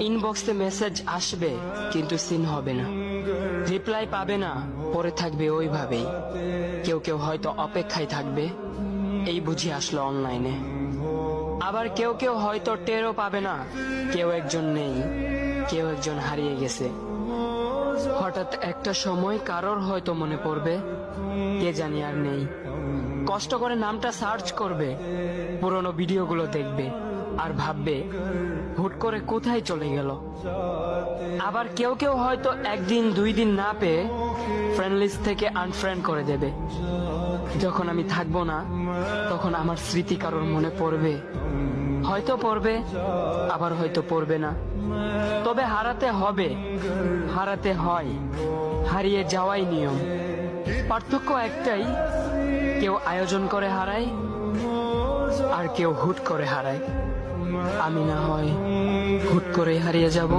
ইনবক্সে মেসেজ আসবে কিন্তু সিন হবে না, রিপ্লাই পাবে না, পরে থাকবে ওইভাবেই। কেউ কেউ হয়তো অপেক্ষায় থাকবে, এই বুঝি আসলো অনলাইনে। আবার কেউ কেউ হয়তো টেরও পাবে না, কেউ একজন নেই, কেউ একজন হারিয়ে গেছে। হঠাৎ একটা সময় কারোর হয়তো মনে পড়বে, কে জানি আর নেই। কষ্ট করে নামটা সার্চ করবে, পুরনো ভিডিওগুলো দেখবে আর ভাববে হুট করে কোথায় চলে গেল। আবার কেউ কেউ হয়তো একদিন দুই দিন না পেয়ে ফ্রেন্ড লিস্ট থেকে আনফ্রেন্ড করে দেবে। যখন আমি থাকবো না তখন আমার স্মৃতি কারোর মনে পড়বে, হয়তো পড়বে আবার হয়তো পড়বে না। তবে হারাতে হবে, হারাতে হয়, হারিয়ে যাওয়াই নিয়ম। পার্থক্য একটাই, কেউ আয়োজন করে হারায় আর কেউ হুট করে হারায়। আমি না হয় হুট করে হারিয়ে যাব।